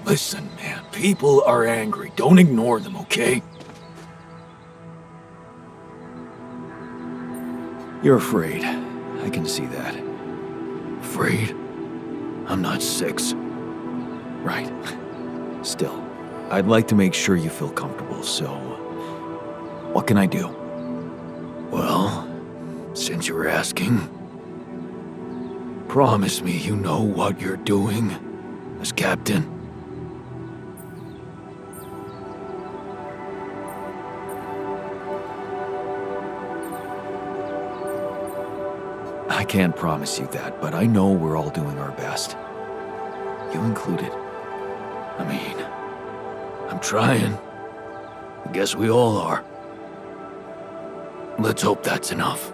Listen, man, people are angry. Don't ignore them, okay? You're afraid. I can see that. Afraid? I'm not 6. Right. Still, I'd like to make sure you feel comfortable, so... what can I do? Well, since you're asking... promise me you know what you're doing, as captain. I can't promise you that, but I know we're all doing our best. You included. I mean, I'm trying. I guess we all are. Let's hope that's enough.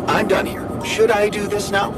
I'm done here. Should I do this now?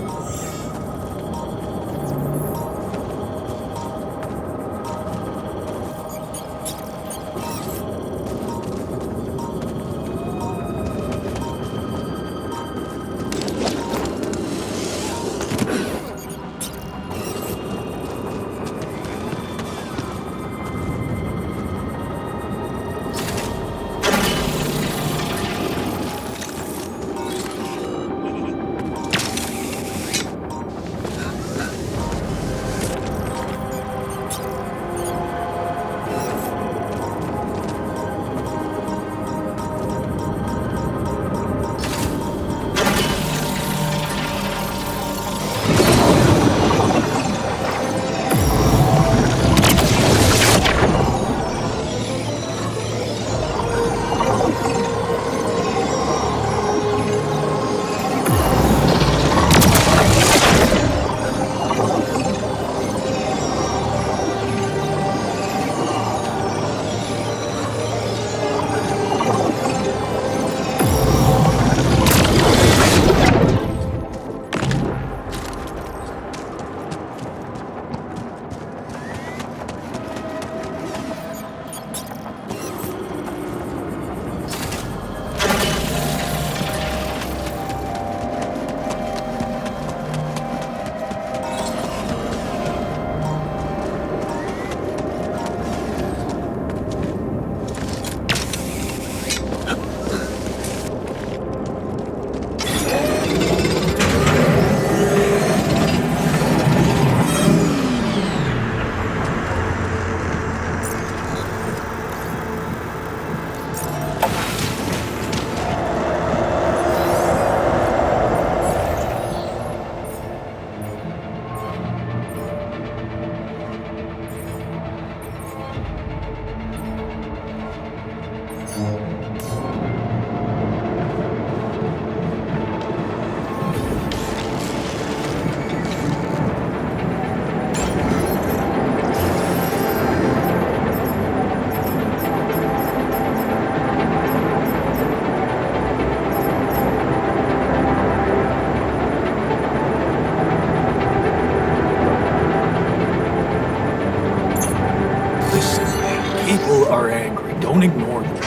People are angry. Don't ignore them, okay?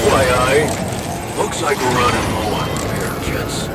FYI, looks like we're running low on repair kits.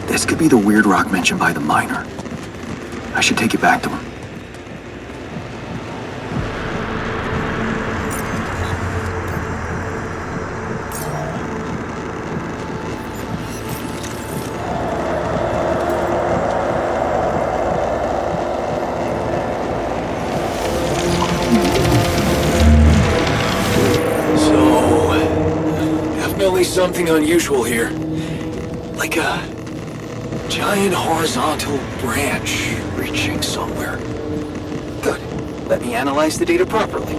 This could be the weird rock mentioned by the miner. I should take it back to him. Something unusual here. Like a giant horizontal branch reaching somewhere. Good. Let me analyze the data properly.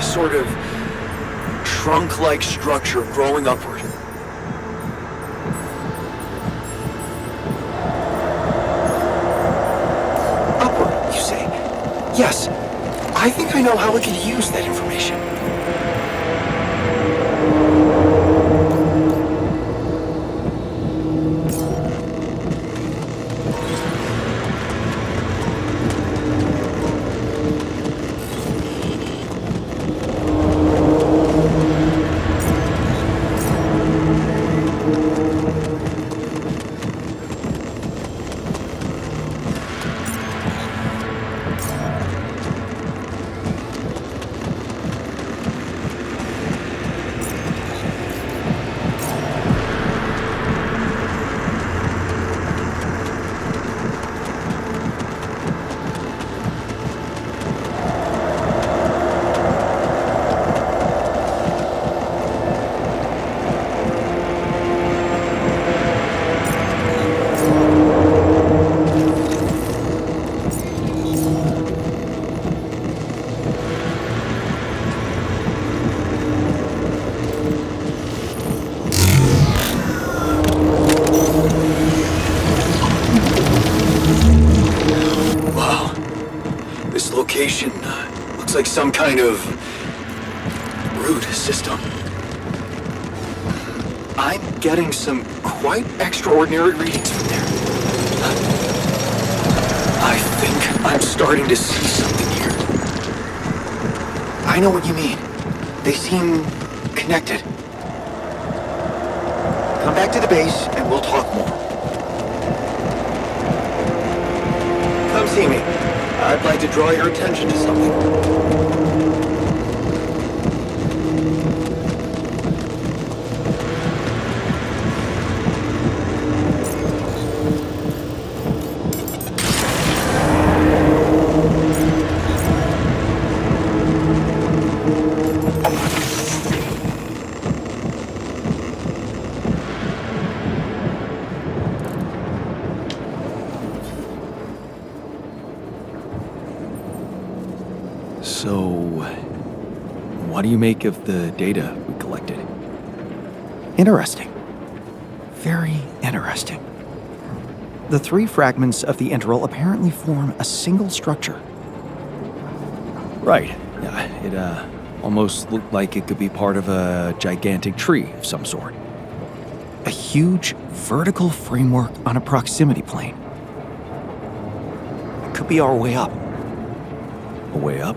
Sort of trunk-like structure growing upward. Upward, you say? Yes. I think I know how we could use that information. some kind of root system. I'm getting some quite extraordinary readings from there. I think I'm starting to see something here. I know what you mean. They seem connected. Come back to the base and we'll talk more. Come see me. I'd like to draw your attention to something. So, what do you make of the data we collected? Interesting. Very interesting. The three fragments of the integral apparently form a single structure. Right. Yeah, it almost looked like it could be part of a gigantic tree of some sort. A huge vertical framework on a proximity plane. It could be our way up. A way up?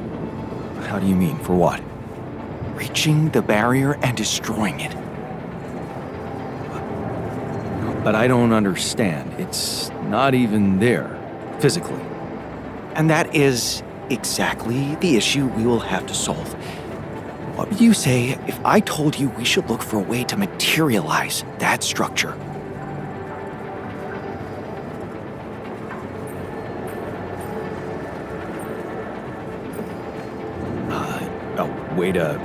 How do you mean? For what? Reaching the barrier and destroying it. But I don't understand. It's not even there, physically. And that is exactly the issue we will have to solve. What would you say if I told you we should look for a way to materialize that structure? A way to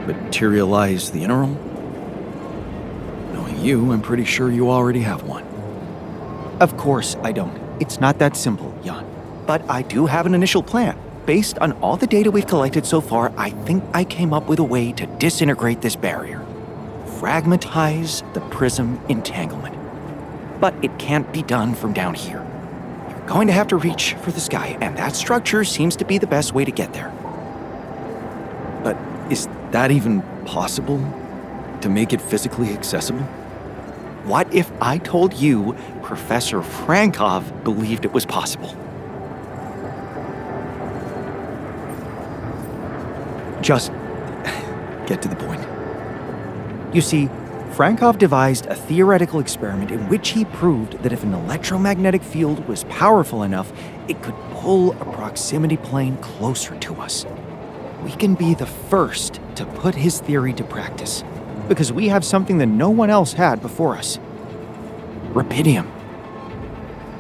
materialize the integral? Knowing you, I'm pretty sure you already have one. Of course I don't. It's not that simple, Jan. But I do have an initial plan. Based on all the data we've collected so far, I think I came up with a way to disintegrate this barrier. Fragmentize the prism entanglement. But it can't be done from down here. You're going to have to reach for the sky, and that structure seems to be the best way to get there. But is that even possible? To make it physically accessible? What if I told you Professor Frankov believed it was possible? Just get to the point. You see, Frankov devised a theoretical experiment in which he proved that if an electromagnetic field was powerful enough, it could pull a proximity plane closer to us. We can be the first to put his theory to practice, because we have something that no one else had before us. Rubidium.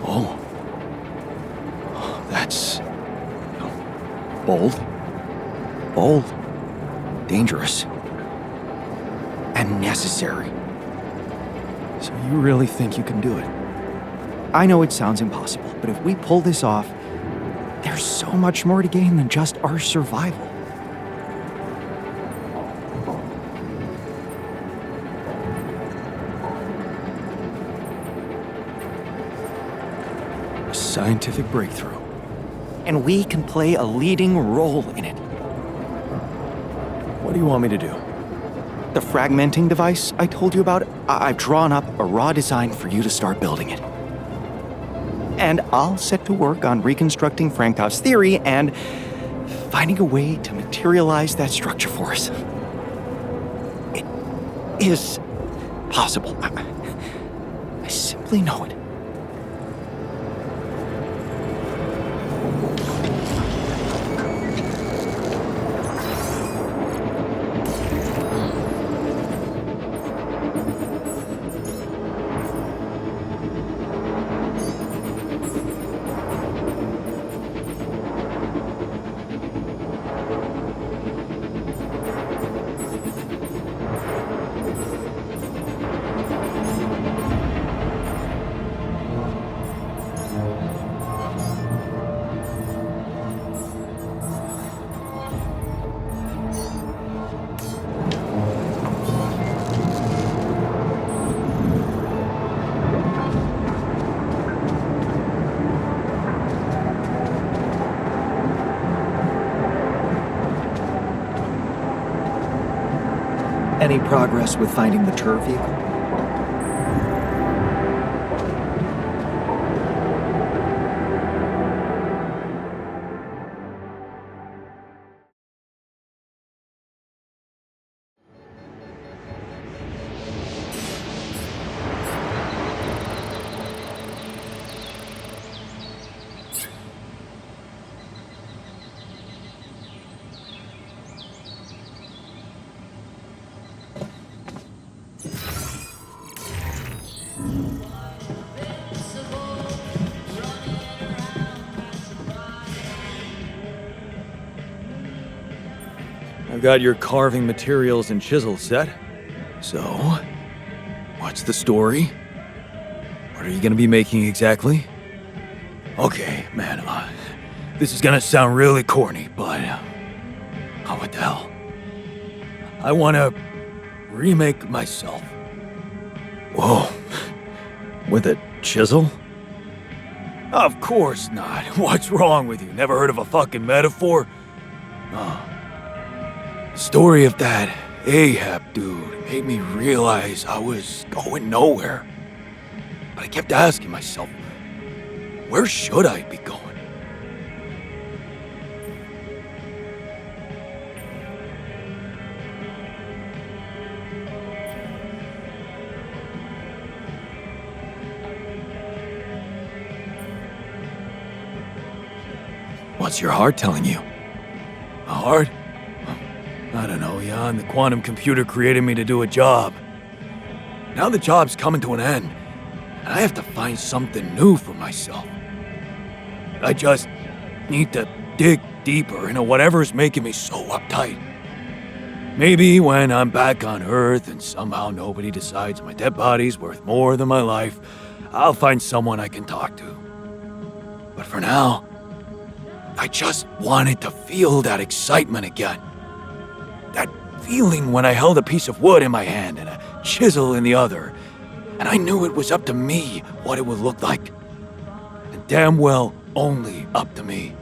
Oh. That's bold. Bold. Dangerous. And necessary. So you really think you can do it? I know it sounds impossible, but if we pull this off, there's so much more to gain than just our survival. Scientific breakthrough. And we can play a leading role in it. What do you want me to do? The fragmenting device I told you about, I've drawn up a raw design for you to start building it. And I'll set to work on reconstructing Frankov's theory and finding a way to materialize that structure for us. It is possible. I simply know it. Any progress with finding the tour vehicle? I've got your carving materials and chisel set. So, what's the story? What are you gonna be making exactly? Okay, man, this is gonna sound really corny, but oh, what the hell? I wanna remake myself. Whoa, with a chisel? Of course not. What's wrong with you? Never heard of a fucking metaphor? The story of that Ahab dude made me realize I was going nowhere. But I kept asking myself, where should I be going? What's your heart telling you? A heart? I don't know, Jan. The quantum computer created me to do a job. Now the job's coming to an end, and I have to find something new for myself. I just need to dig deeper into whatever's making me so uptight. Maybe when I'm back on Earth and somehow nobody decides my dead body's worth more than my life, I'll find someone I can talk to. But for now, I just wanted to feel that excitement again. That feeling when I held a piece of wood in my hand and a chisel in the other, and I knew it was up to me what it would look like. And damn well only up to me.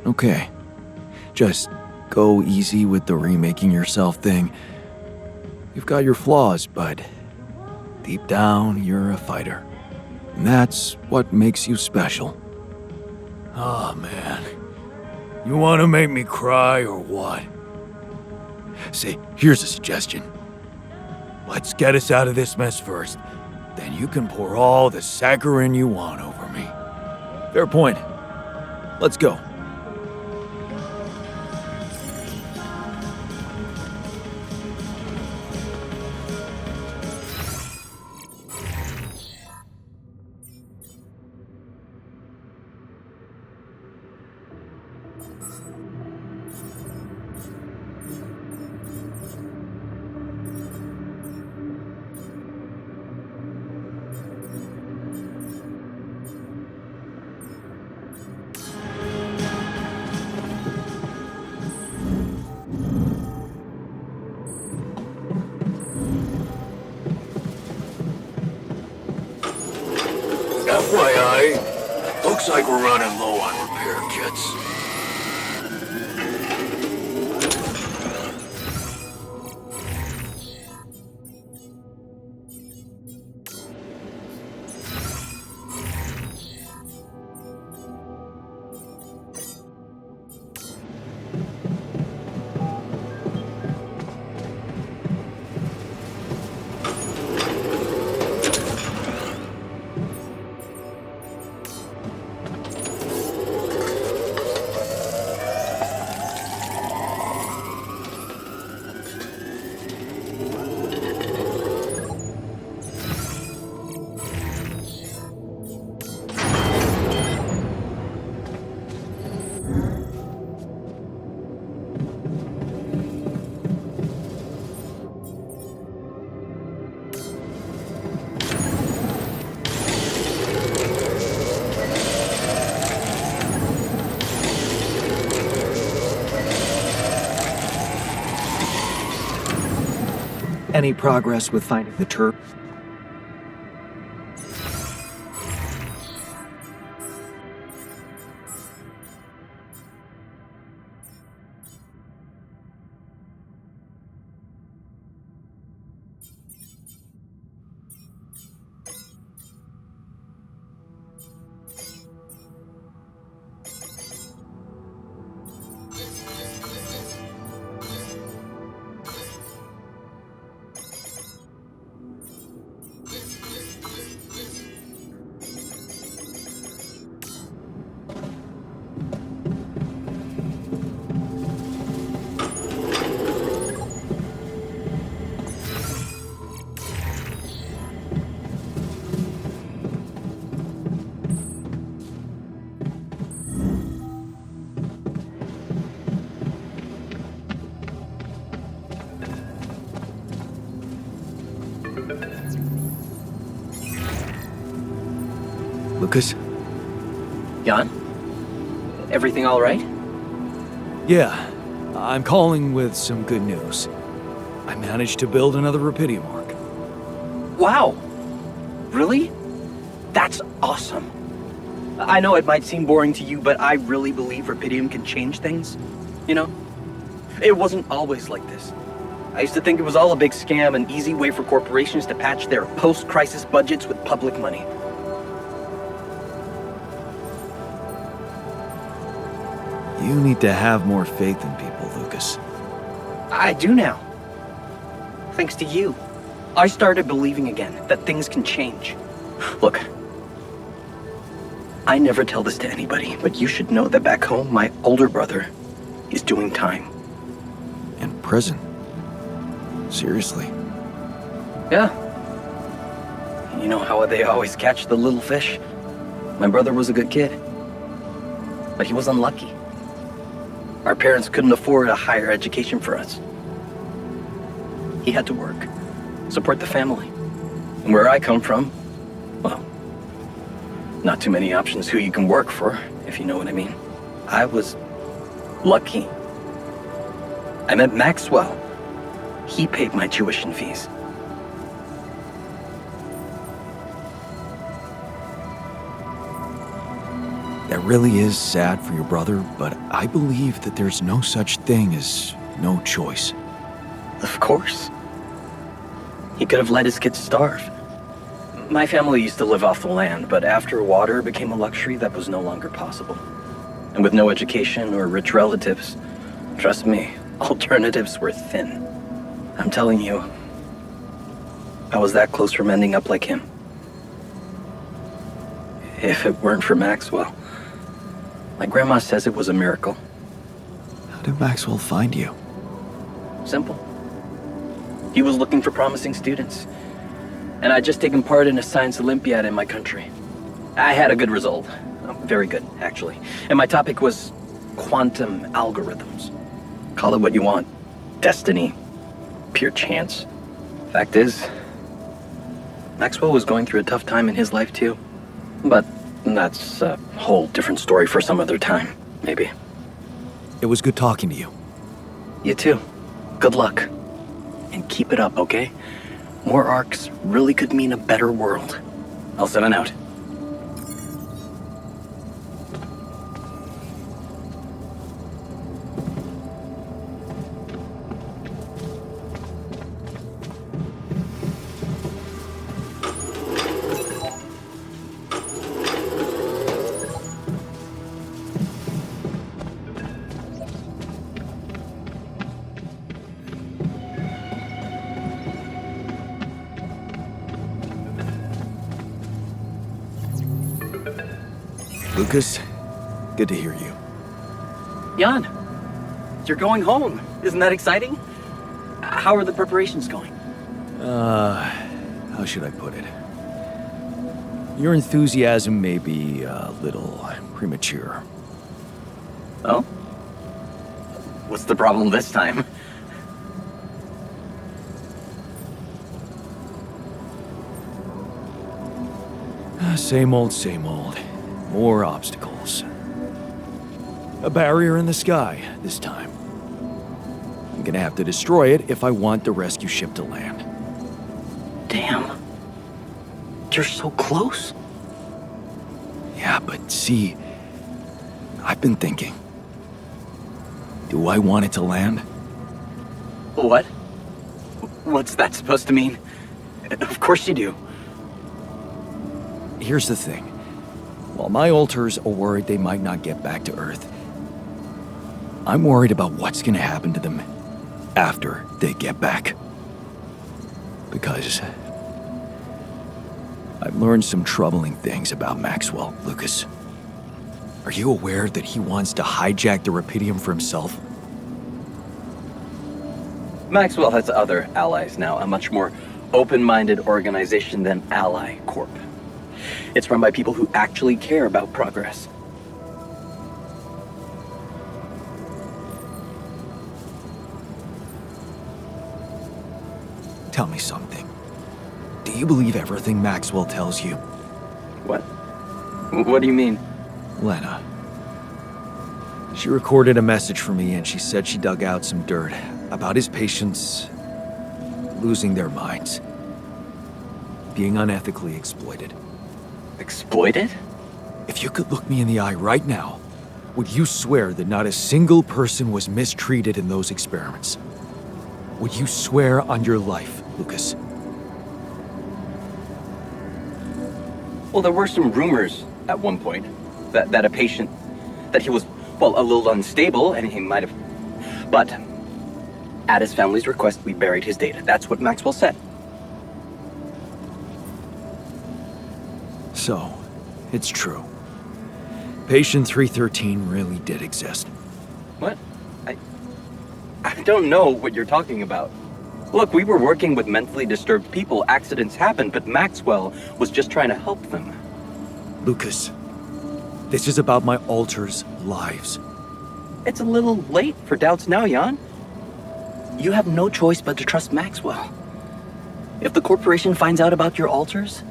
Okay. Just go easy with the remaking yourself thing. You've got your flaws, but deep down, you're a fighter. And that's what makes you special. Oh, man. You want to make me cry or what? Say, here's a suggestion. Let's get us out of this mess first. Then you can pour all the saccharin you want over me. Fair point. Let's go. FYI, looks like we're running low on repair kits. Any progress with finding the turf? Lucas? Jan? Everything all right? Yeah, I'm calling with some good news. I managed to build another Rapidium arc. Wow! Really? That's awesome. I know it might seem boring to you, but I really believe Rapidium can change things. You know? It wasn't always like this. I used to think it was all a big scam, an easy way for corporations to patch their post-crisis budgets with public money. You need to have more faith in people, Lucas. I do now. Thanks to you. I started believing again that things can change. Look, I never tell this to anybody, but you should know that back home, my older brother is doing time. In prison? Seriously? Yeah. You know how they always catch the little fish? My brother was a good kid, but he was unlucky. Our parents couldn't afford a higher education for us. He had to work, support the family. And where I come from, well, not too many options who you can work for, if you know what I mean. I was lucky. I met Maxwell. He paid my tuition fees. That really is sad for your brother, but I believe that there's no such thing as no choice. Of course. He could have let his kids starve. My family used to live off the land, but after water became a luxury, that was no longer possible. And with no education or rich relatives, trust me, alternatives were thin. I'm telling you, I was that close from ending up like him. If it weren't for Maxwell. My grandma says it was a miracle. How did Maxwell find you? Simple. He was looking for promising students. And I'd just taken part in a science Olympiad in my country. I had a good result. Very good, actually. And my topic was quantum algorithms. Call it what you want. Destiny. Pure chance. Fact is, Maxwell was going through a tough time in his life too. But that's a whole different story for some other time, maybe. It was good talking to you. You too. Good luck. And keep it up, okay? More arcs really could mean a better world. I'll send it out. Lucas, good to hear you. Jan, you're going home. Isn't that exciting? How are the preparations going? How should I put it? Your enthusiasm may be a little premature. Oh? What's the problem this time? Same old, same old. More obstacles. A barrier in the sky this time. I'm gonna have to destroy it if I want the rescue ship to land. Damn. You're so close. Yeah, but see, I've been thinking. Do I want it to land? What? What's that supposed to mean? Of course you do. Here's the thing. While my alters are worried they might not get back to Earth, I'm worried about what's gonna happen to them after they get back. Because I've learned some troubling things about Maxwell, Lucas. Are you aware that he wants to hijack the Rapidium for himself? Maxwell has other allies now, a much more open-minded organization than Ally Corp. It's run by people who actually care about progress. Tell me something. Do you believe everything Maxwell tells you? What? What do you mean? Lena. She recorded a message for me and she said she dug out some dirt about his patients losing their minds, being unethically exploited. Exploited? If you could look me in the eye right now, would you swear that not a single person was mistreated in those experiments? Would you swear on your life, Lucas? Well, there were some rumors at one point that a patient, that he was, well, a little unstable and he might have, but at his family's request, we buried his data. That's what Maxwell said. So, it's true. Patient 313 really did exist. What? I don't know what you're talking about. Look, we were working with mentally disturbed people. Accidents happen, but Maxwell was just trying to help them. Lucas, this is about my alters' lives. It's a little late for doubts now, Jan. You have no choice but to trust Maxwell. If the corporation finds out about your alters,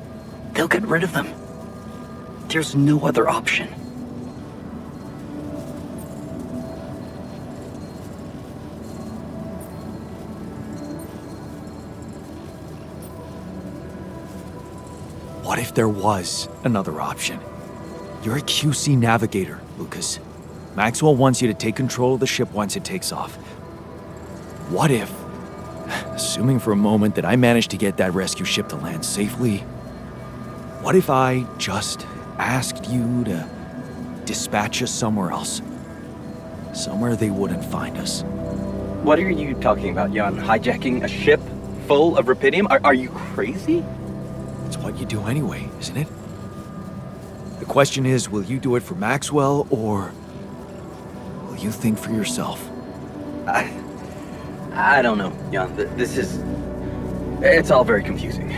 they'll get rid of them. There's no other option. What if there was another option? You're a QC navigator, Lucas. Maxwell wants you to take control of the ship once it takes off. What if, assuming for a moment that I managed to get that rescue ship to land safely, what if I just asked you to dispatch us somewhere else? Somewhere they wouldn't find us. What are you talking about, Jan? Hijacking a ship full of Rapidium? Are you crazy? It's what you do anyway, isn't it? The question is, will you do it for Maxwell, or will you think for yourself? I don't know, Jan. It's all very confusing.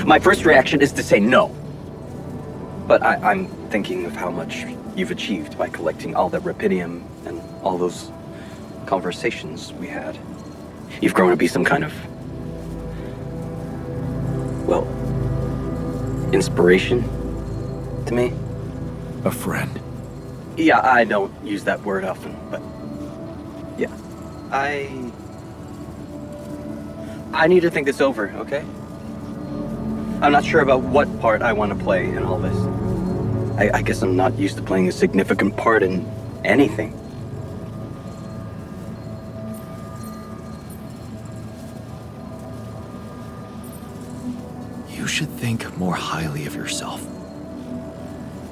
My first reaction is to say no. But I'm thinking of how much you've achieved by collecting all that Rapidium and all those conversations we had. You've grown to be some kind of, well, inspiration to me. A friend. Yeah, I don't use that word often, but yeah. I need to think this over, okay? I'm not sure about what part I want to play in all this. I guess I'm not used to playing a significant part in anything. You should think more highly of yourself.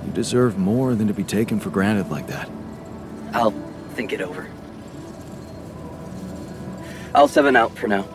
You deserve more than to be taken for granted like that. I'll think it over. I'll 7 out for now.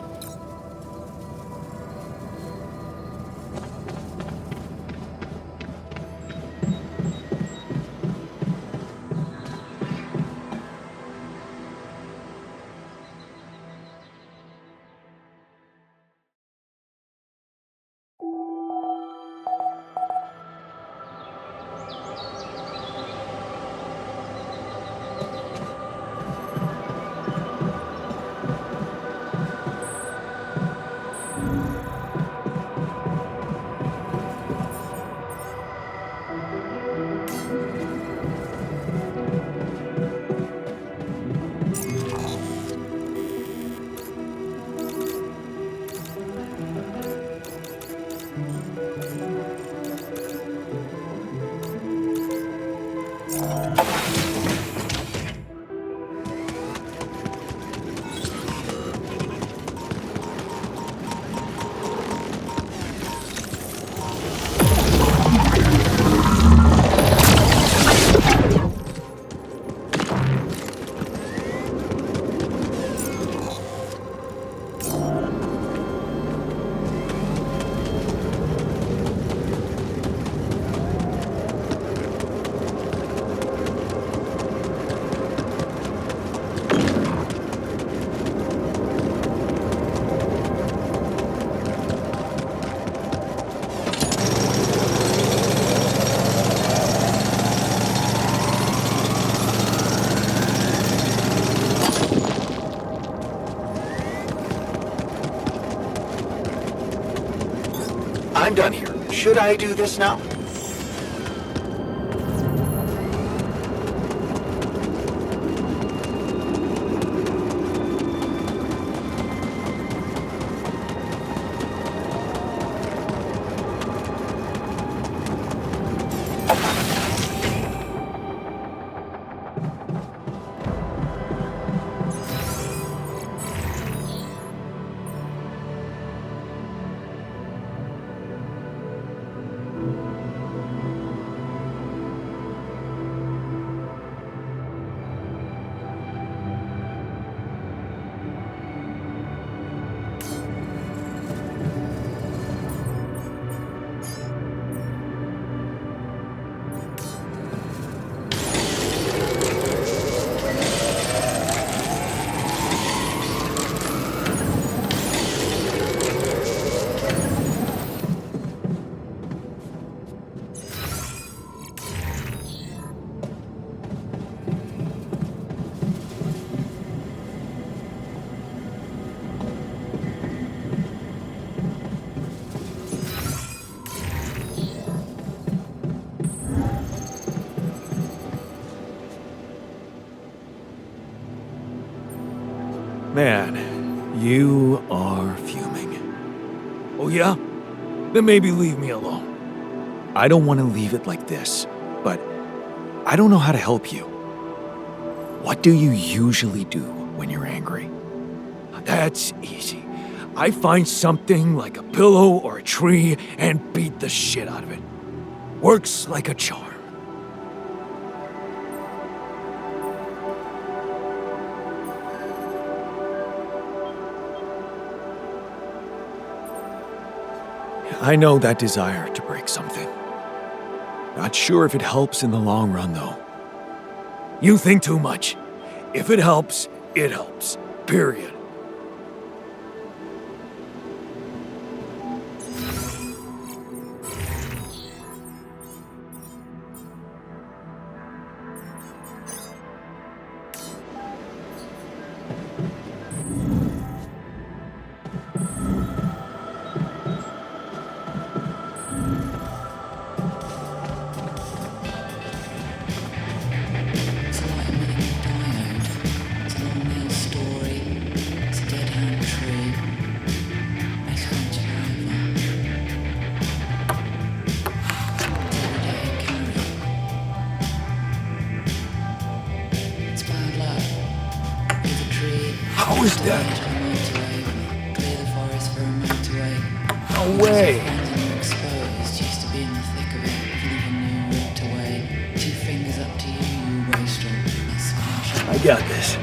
I'm done here. Should I do this now? Man, you are fuming. Oh yeah? Then maybe leave me alone. I don't want to leave it like this, but I don't know how to help you. What do you usually do when you're angry? That's easy. I find something like a pillow or a tree and beat the shit out of it. Works like a charm. I know that desire to break something. Not sure if it helps in the long run, though. You think too much. If it helps, it helps. Period. How is that? No way. I got this.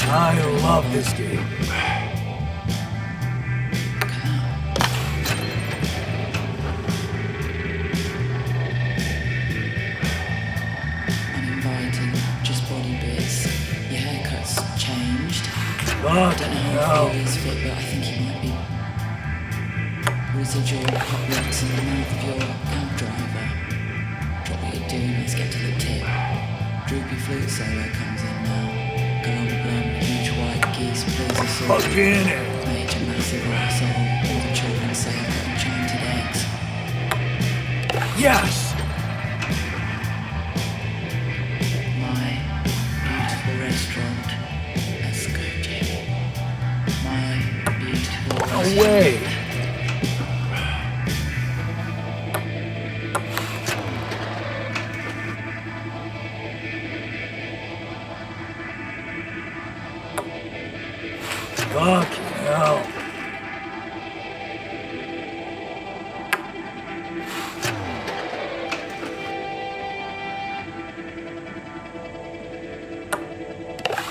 I love this game. I don't know how he is fit, but I think he might be residual hot rocks in the mouth of your cab driver. Drop what you're doing, let's get to the tip. Droopy flute solo comes in now. Glum glum, huge white geese, please us all. Fucking it. Major massive arsehole, all the children say I've got enchanted eggs. Yes! My beautiful restaurant. Let's go, Jim. My beautiful restaurant. No way! Fucking hell.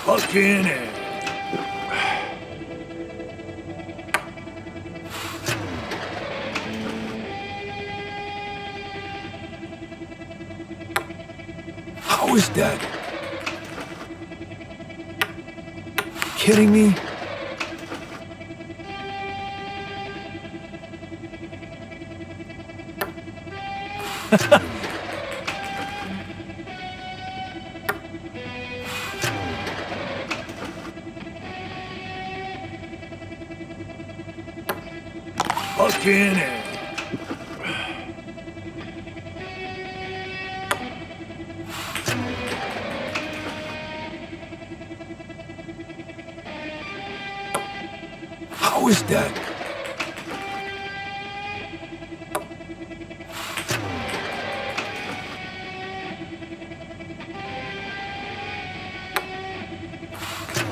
Fucking it. How is that? Kidding me? Fucking A. How is that?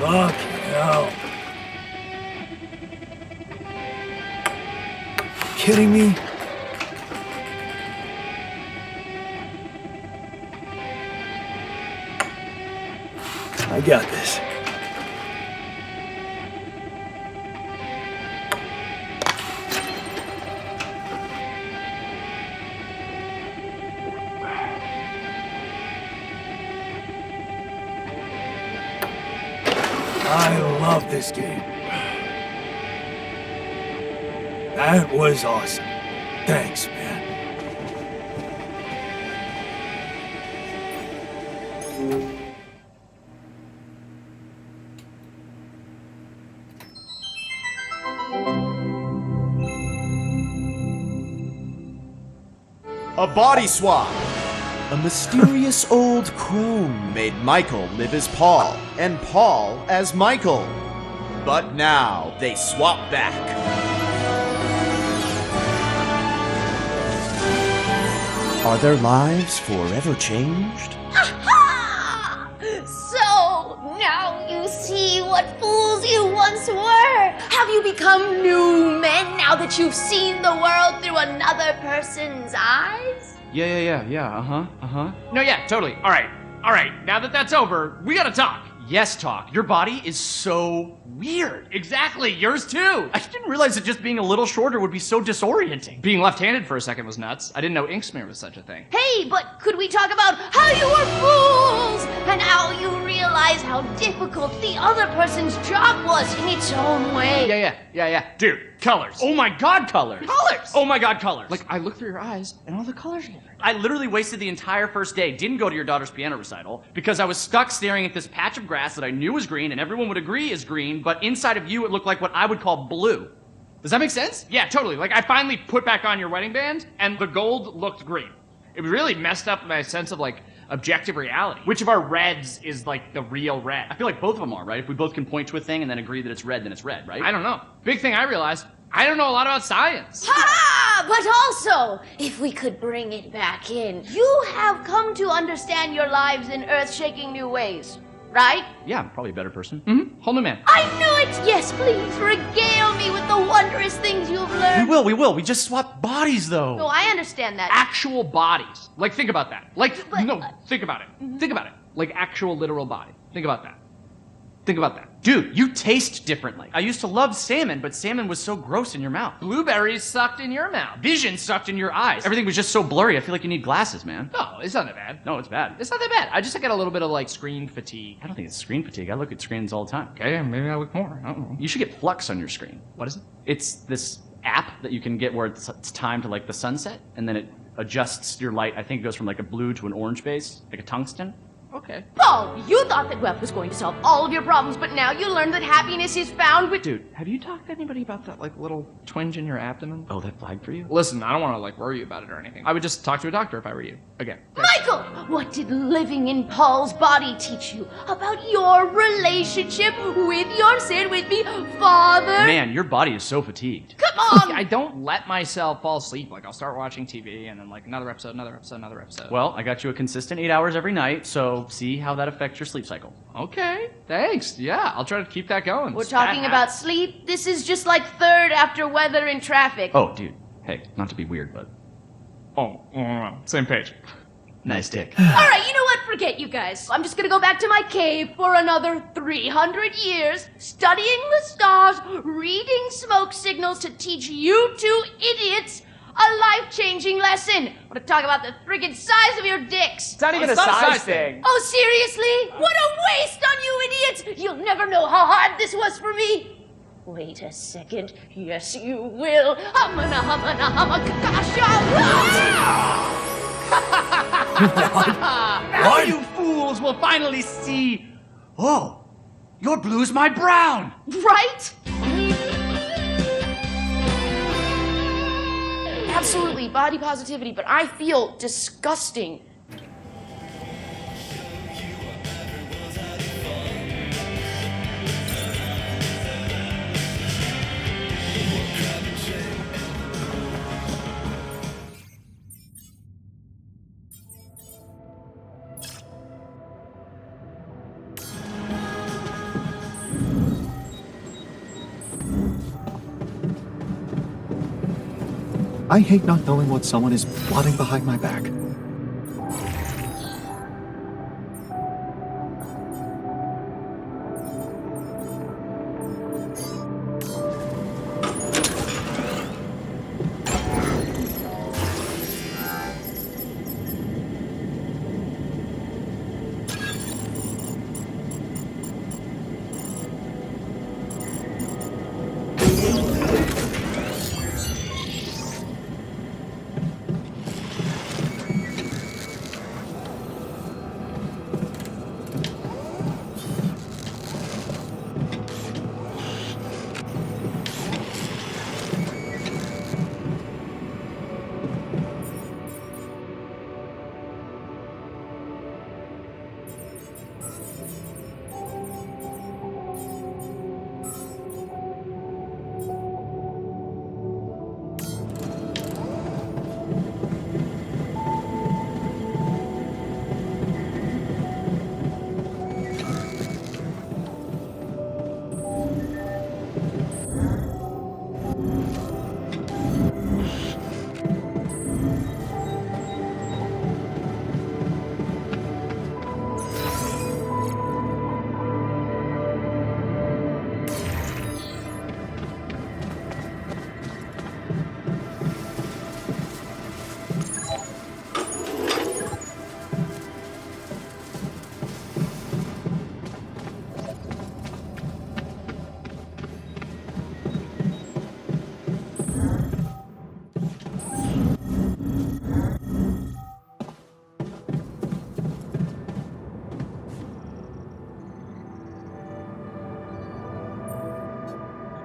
Fucking hell. Kidding me? I got this. I love this game. That was awesome. Thanks, man. A body swap. A mysterious old crone made Michael live as Paul, and Paul as Michael. But now they swap back. Are their lives forever changed? Aha! So, now you see what fools you once were. Have you become new men now that you've seen the world through another person's eyes? Yeah, No, yeah, totally. All right, now that that's over, we gotta talk. Yes, talk. Your body is so weird. Exactly, yours too. I didn't realize that just being a little shorter would be so disorienting. Being left-handed for a second was nuts. I didn't know ink smear was such a thing. Hey, but could we talk about how you were fools and how you realize how difficult the other person's job was in its own way? Yeah. Dude, colors. Oh my god, colors. Colors! Oh my god, colors. Like, I look through your eyes and all the colors are different. I literally wasted the entire first day, didn't go to your daughter's piano recital, because I was stuck staring at this patch of grass that I knew was green and everyone would agree is green, but inside of you it looked like what I would call blue. Does that make sense? Yeah, totally. Like, I finally put back on your wedding band and the gold looked green. It really messed up my sense of, like, objective reality. Which of our reds is, like, the real red? I feel like both of them are, right? If we both can point to a thing and then agree that it's red, then it's red, right? I don't know. Big thing I realized, I don't know a lot about science. Ha! But also, if we could bring it back in, you have come to understand your lives in earth-shaking new ways, right? Yeah, I'm probably a better person. Mm-hmm. Whole new man. I knew it! Yes, please, regale me with the wondrous things you've learned. We will. We just swap bodies, though. No, I understand that. Actual bodies. Like, think about that. Like, But- no, think about it. Think about it. Like, actual literal body. Think about that. Think about that. Dude, you taste differently. I used to love salmon, but salmon was so gross in your mouth. Blueberries sucked in your mouth. Vision sucked in your eyes. Everything was just so blurry, I feel like you need glasses, man. No, it's not that bad. No, it's bad. It's not that bad. I just get a little bit of, like, screen fatigue. I don't think it's screen fatigue. I look at screens all the time. Okay, maybe I look more. I don't know. You should get Flux on your screen. What is it? It's this app that you can get where it's time to, like, the sunset, and then it adjusts your light. I think it goes from, like, a blue to an orange base, like a tungsten. Okay. Paul, you thought that wealth was going to solve all of your problems, but now you learned that happiness is found with... Dude, have you talked to anybody about that, like, little twinge in your abdomen? Oh, that flagged for you? Listen, I don't want to, like, worry you about it or anything. I would just talk to a doctor if I were you. Again. Michael, what did living in Paul's body teach you about your relationship with your, say it with me, father? Man, your body is so fatigued. Come on! I don't let myself fall asleep. Like, I'll start watching TV and then, like, another episode. Well, I got you a consistent 8 hours every night, so see how that affects your sleep cycle. Okay, thanks. Yeah, I'll try to keep that going. We're talking about sleep. This is just like third after weather in traffic. Oh, dude. Hey, not to be weird, but... Oh, same page. Nice dick. All right, you know what? Forget you guys. I'm just gonna go back to my cave for another 300 years, studying the stars, reading smoke signals to teach you two idiots a life-changing lesson. I want to talk about the friggin' size of your dicks. It's not even a size thing. Oh, seriously? What a waste on you idiots! You'll never know how hard this was for me. Wait a second. Yes, you will. Humana, humana, humana, Now you fools will finally see. Oh, your blue's my brown. Right? Absolutely, body positivity, but I feel disgusting. I hate not knowing what someone is plotting behind my back.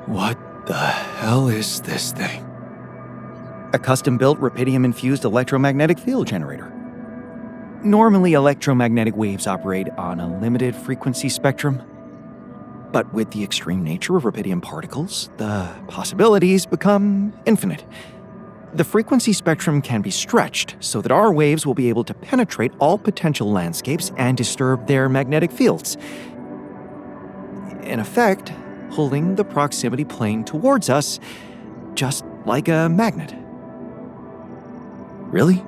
What the hell is this thing? A custom-built rubidium-infused electromagnetic field generator. Normally, electromagnetic waves operate on a limited frequency spectrum. But with the extreme nature of rubidium particles, the possibilities become infinite. The frequency spectrum can be stretched so that our waves will be able to penetrate all potential landscapes and disturb their magnetic fields. In effect, pulling the proximity plane towards us, just like a magnet. Really?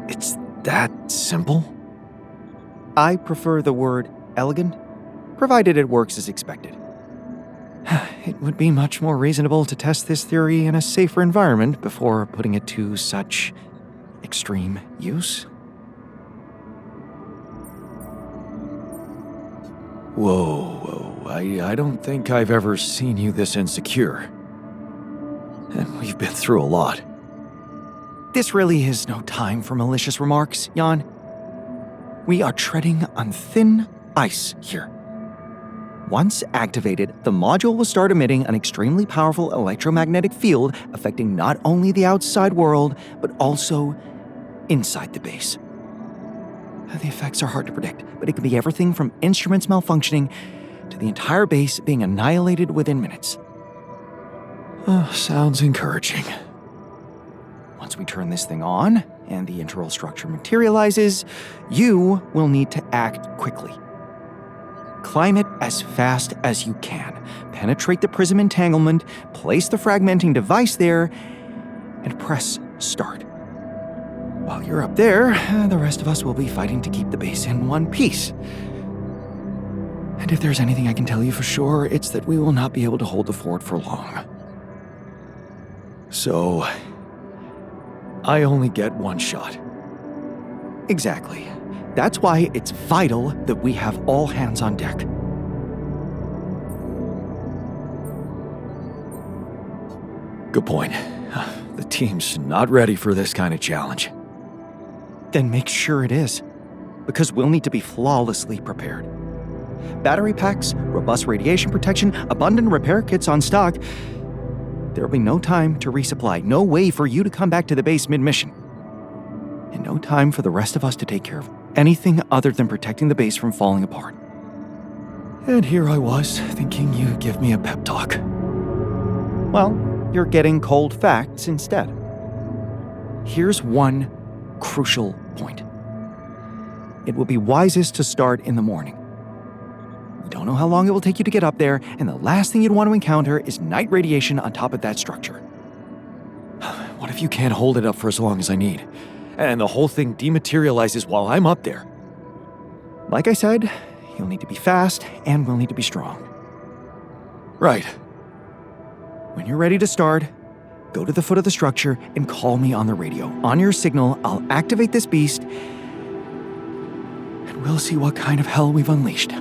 It's that simple? I prefer the word elegant, provided it works as expected. It would be much more reasonable to test this theory in a safer environment before putting it to such extreme use. Whoa. I don't think I've ever seen you this insecure. And we've been through a lot. This really is no time for malicious remarks, Jan. We are treading on thin ice here. Once activated, the module will start emitting an extremely powerful electromagnetic field affecting not only the outside world, but also inside the base. The effects are hard to predict, but it can be everything from instruments malfunctioning to the entire base being annihilated within minutes. Sounds encouraging. Once we turn this thing on, and the internal structure materializes, you will need to act quickly. Climb it as fast as you can, penetrate the prism entanglement, place the fragmenting device there, and press start. While you're up there, the rest of us will be fighting to keep the base in one piece. And if there's anything I can tell you for sure, it's that we will not be able to hold the fort for long. So, I only get one shot. Exactly. That's why it's vital that we have all hands on deck. Good point. The team's not ready for this kind of challenge. Then make sure it is, because we'll need to be flawlessly prepared. Battery packs, robust radiation protection, abundant repair kits on stock. There'll be no time to resupply, no way for you to come back to the base mid-mission. And no time for the rest of us to take care of anything other than protecting the base from falling apart. And here I was, thinking you'd give me a pep talk. Well, you're getting cold facts instead. Here's one crucial point. It will be wisest to start in the morning. You don't know how long it will take you to get up there, and the last thing you'd want to encounter is night radiation on top of that structure. What if you can't hold it up for as long as I need, and the whole thing dematerializes while I'm up there? Like I said, you'll need to be fast, and we'll need to be strong. Right. When you're ready to start, go to the foot of the structure and call me on the radio. On your signal, I'll activate this beast, and we'll see what kind of hell we've unleashed.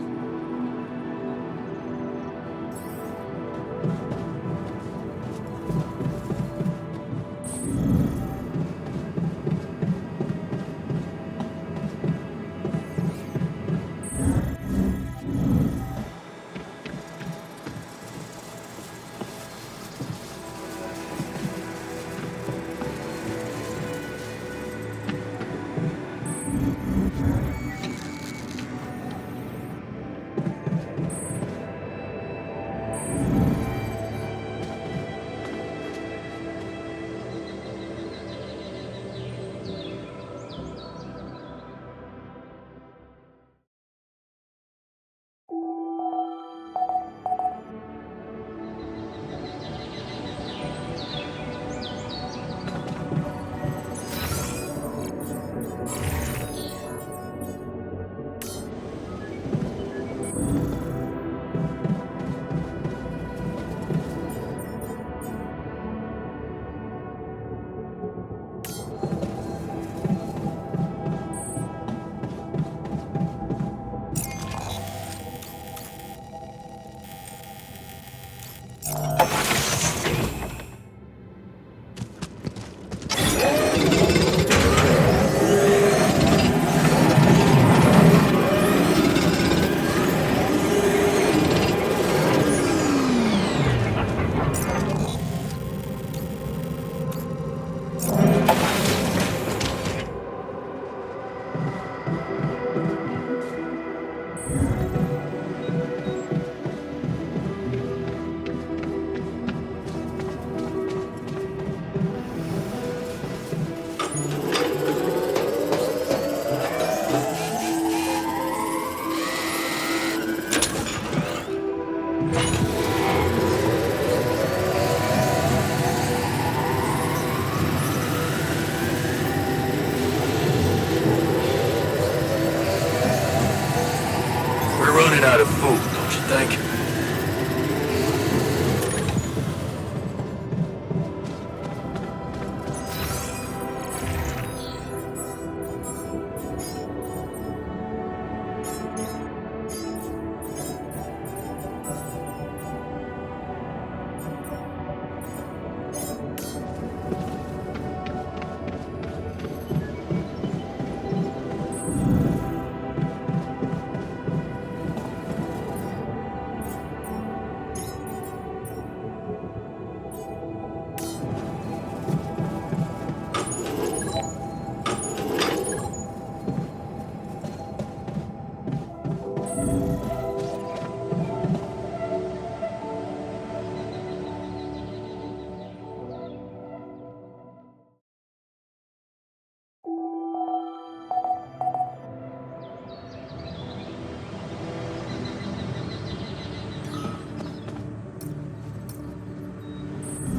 Out of food, don't you think?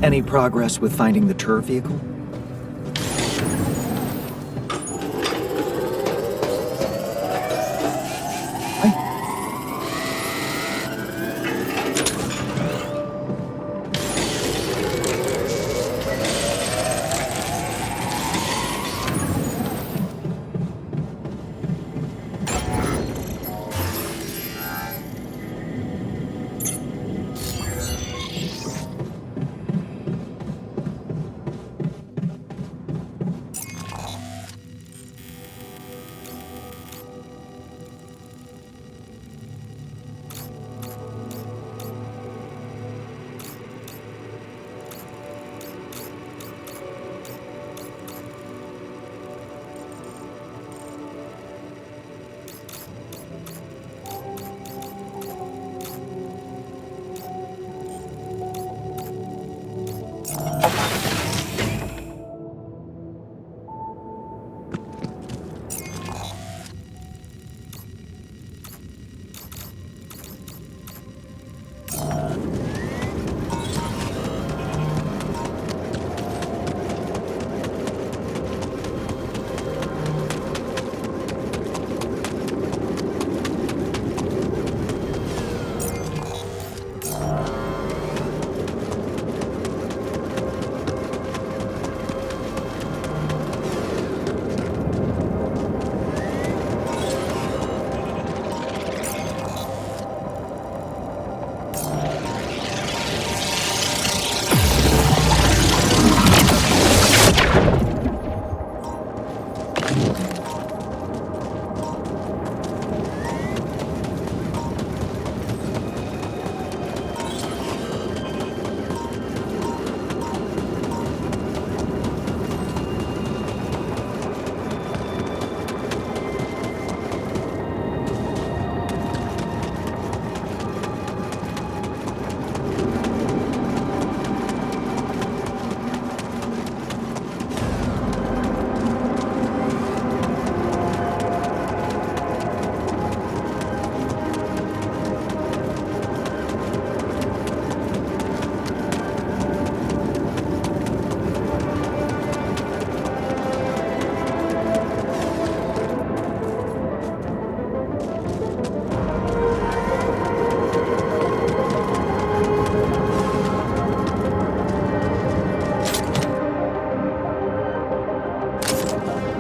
Any progress with finding the tour vehicle?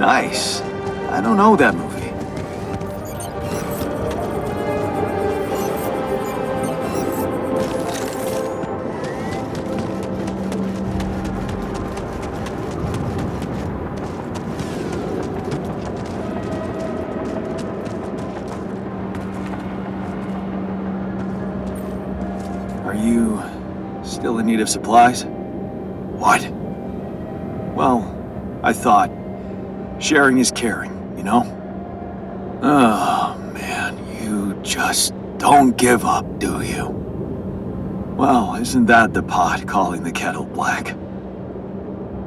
Nice. I don't know that movie. Are you still in need of supplies? What? Well, I thought sharing is caring, you know? Oh, man, you just don't give up, do you? Well, isn't that the pot calling the kettle black?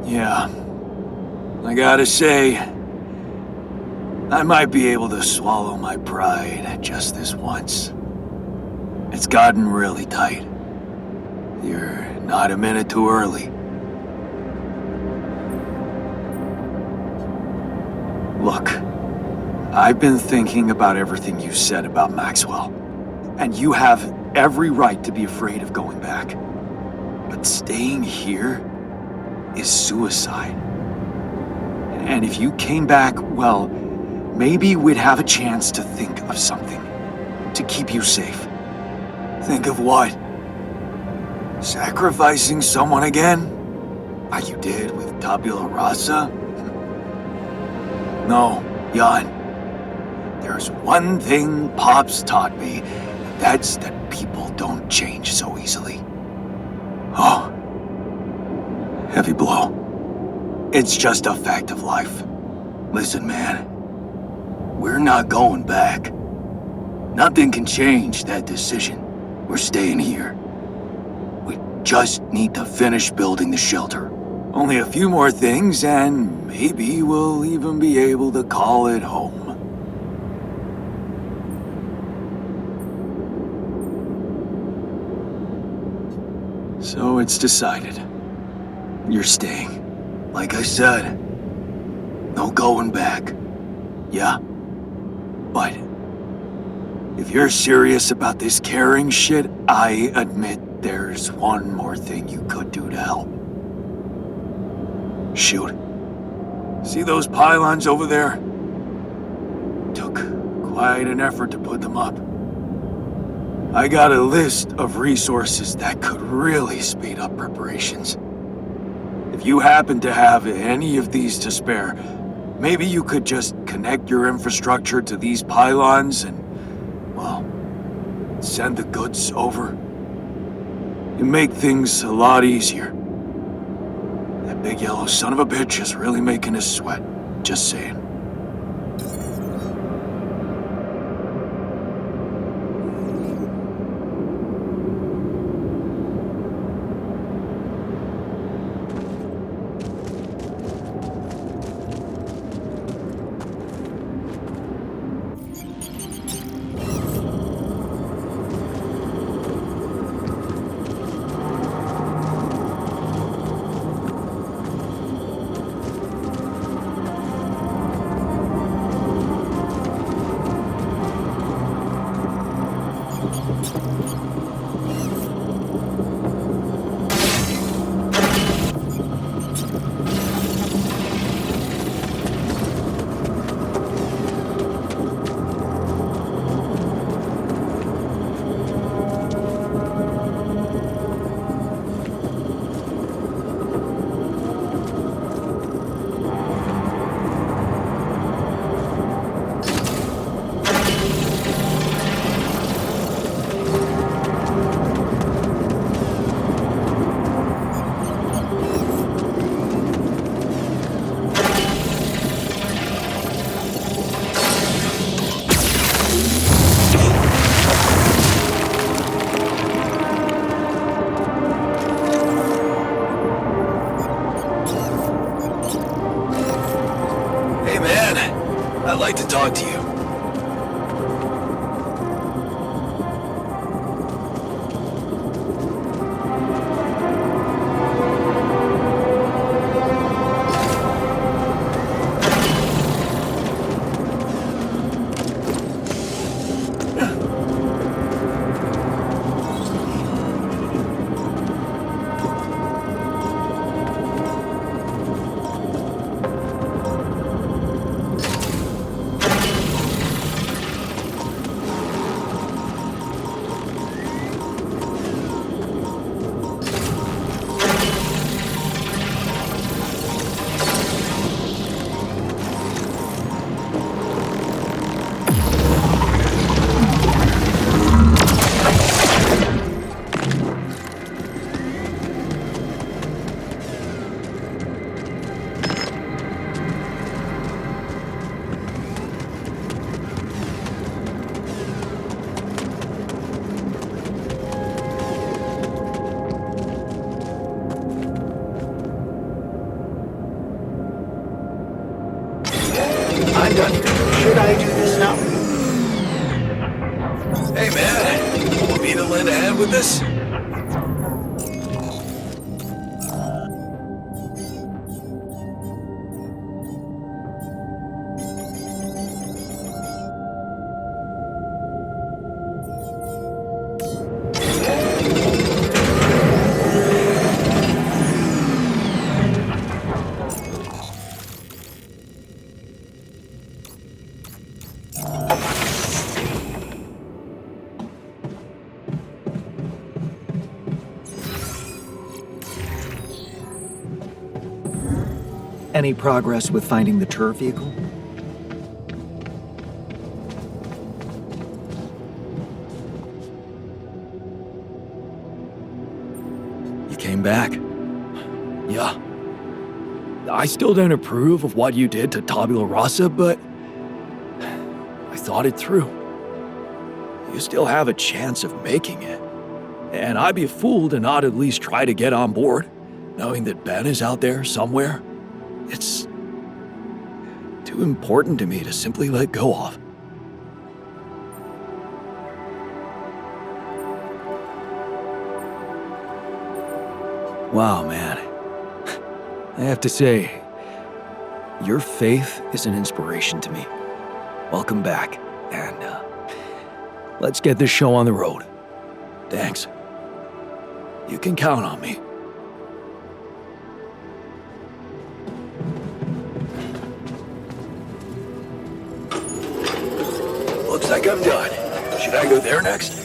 Yeah. I gotta say, I might be able to swallow my pride just this once. It's gotten really tight. You're not a minute too early. Look, I've been thinking about everything you said about Maxwell, and you have every right to be afraid of going back. But staying here is suicide. And if you came back, well, maybe we'd have a chance to think of something to keep you safe. Think of what? Sacrificing someone again? Like you did with Tabula Rasa? No, Jan. There's one thing Pops taught me, and that's that people don't change so easily. Oh. Heavy blow. It's just a fact of life. Listen, man. We're not going back. Nothing can change that decision. We're staying here. We just need to finish building the shelter. Only a few more things, and maybe we'll even be able to call it home. So it's decided. You're staying. Like I said, no going back. Yeah. But if you're serious about this caring shit, I admit there's one more thing you could do to help. Shoot. See those pylons over there? Took quite an effort to put them up. I got a list of resources that could really speed up preparations. If you happen to have any of these to spare, maybe you could just connect your infrastructure to these pylons and, well, send the goods over. It'd make things a lot easier. That big yellow son of a bitch is really making us sweat. Just saying. I'd like to talk to you. I'm done here. Should I do this now? Hey, man. Want me to lend a hand with this? Any progress with finding the tour vehicle? You came back. Yeah. I still don't approve of what you did to Tabula Rasa, but I thought it through. You still have a chance of making it. And I'd be a fool to not at least try to get on board, knowing that Ben is out there somewhere. It's too important to me to simply let go of. Wow, man. I have to say, your faith is an inspiration to me. Welcome back, and let's get this show on the road. Thanks. You can count on me. Looks like I'm done. Should I go there next?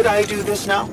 Should I do this now?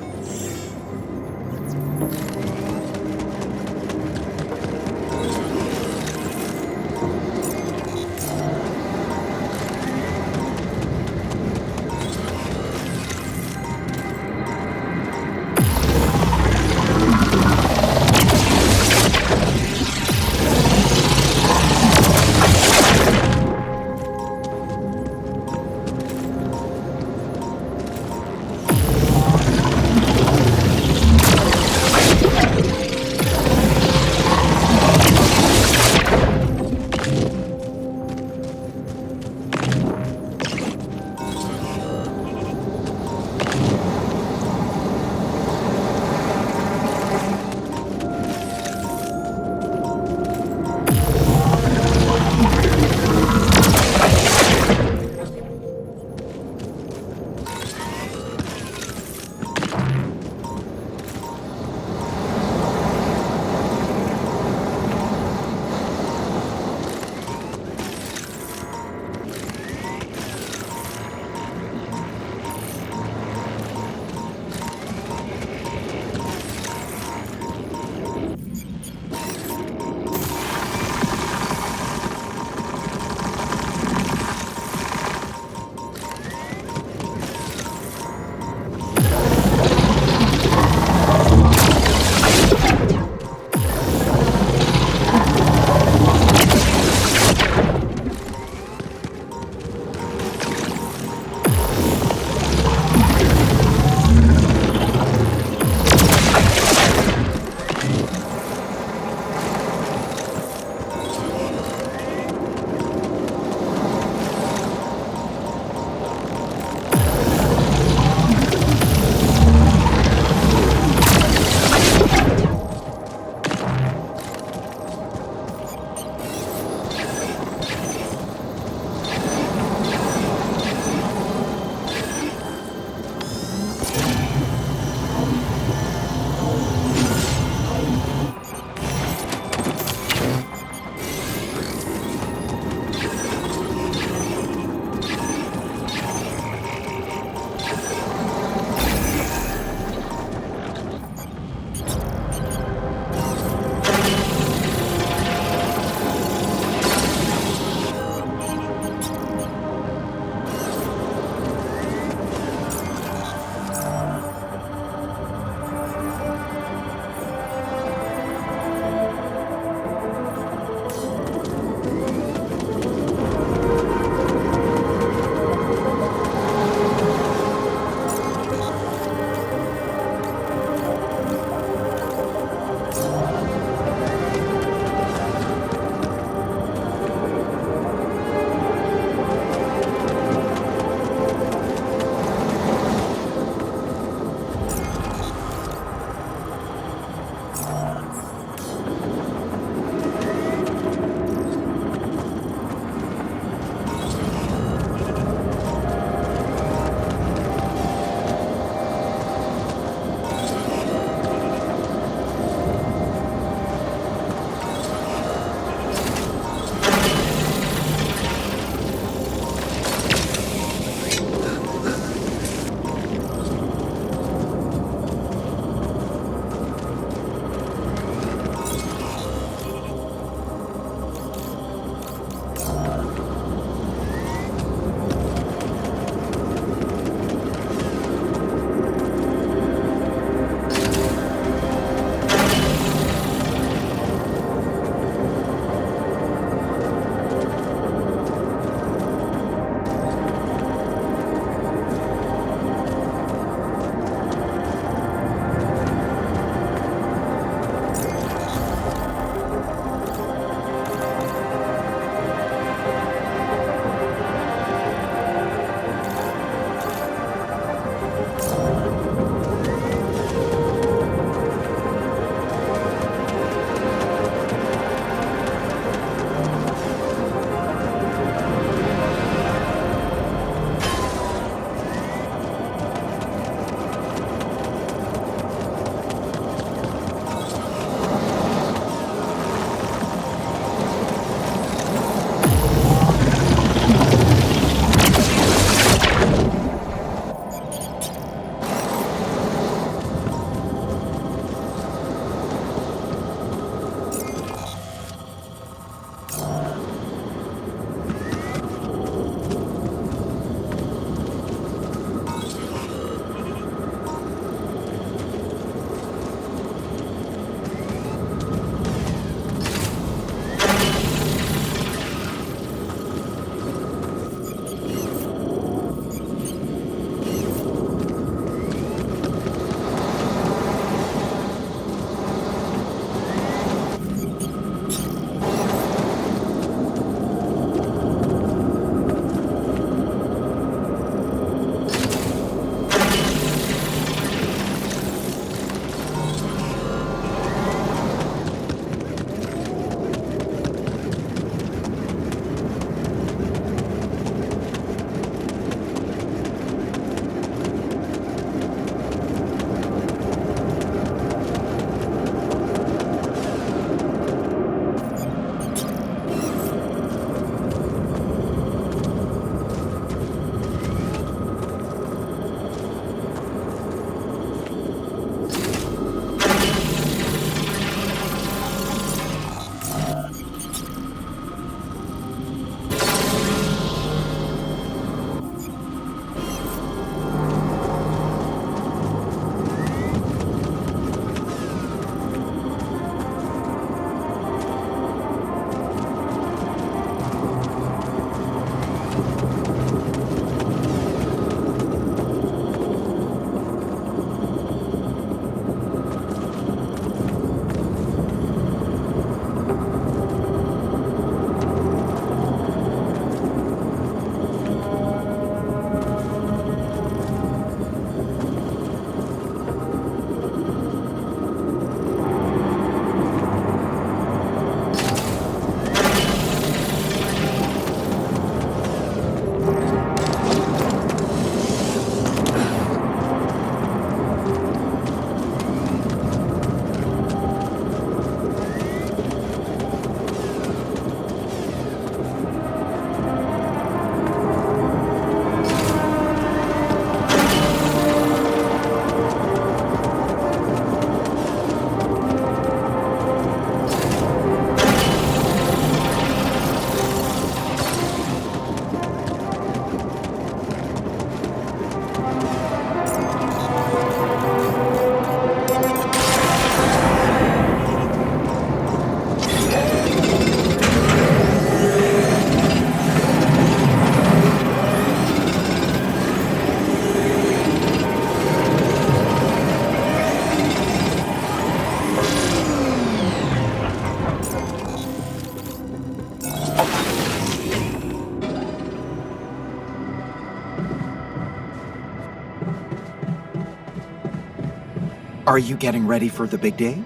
Are you getting ready for the big day?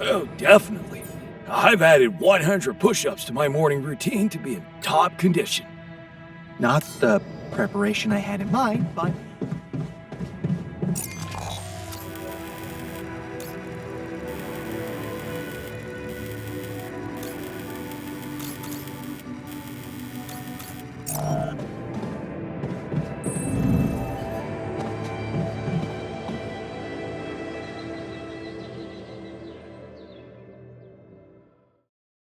Oh, definitely. I've added 100 push-ups to my morning routine to be in top condition. Not the preparation I had in mind, but